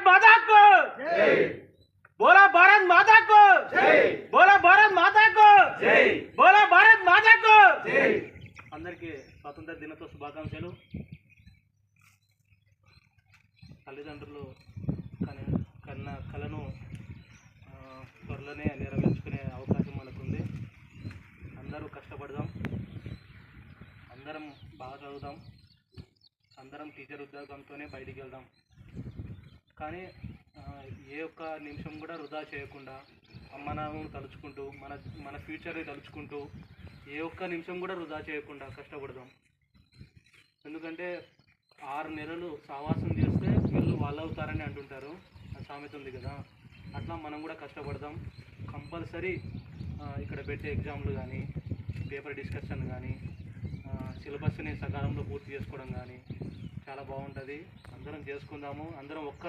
माता को बोला भारत माता को बोला भारत माता को बोला भारत माता को అందరికీ స్వాతంత్ర దినోత్సవ శుభాకాంక్షలు. తల్లిదండ్రులు కన్న కలను త్వరలోనే నెరవేర్చుకునే అవకాశం మనకుంది. అందరూ కష్టపడదాం, అందరం బాగా చదువుదాం, అందరం టీచర్ ఉద్యోగంతోనే బయటికి వెళ్దాం. కానీ ఏ ఒక్క నిమిషం కూడా వృధా చేయకుండా అమ్మ నాన్నను తలుచుకుంటూ మన ఫ్యూచర్ని తలుచుకుంటూ ఏ ఒక్క నిమిషం కూడా వృధా చేయకుండా కష్టపడదాం. ఎందుకంటే 6 నెలలు సావాసం చేస్తే వీళ్ళు వాళ్ళు అవుతారని అంటుంటారు, సామెత ఉంది కదా. అట్లా మనం కూడా కష్టపడదాం. కంపల్సరీ ఇక్కడ పెట్టే ఎగ్జామ్లు కానీ, పేపర్ డిస్కషన్ కానీ, సిలబస్ని సకాలంలో పూర్తి చేసుకోవడం కానీ చాలా బాగుంటుంది. అందరం చేసుకుందాము. అందరం ఒక్క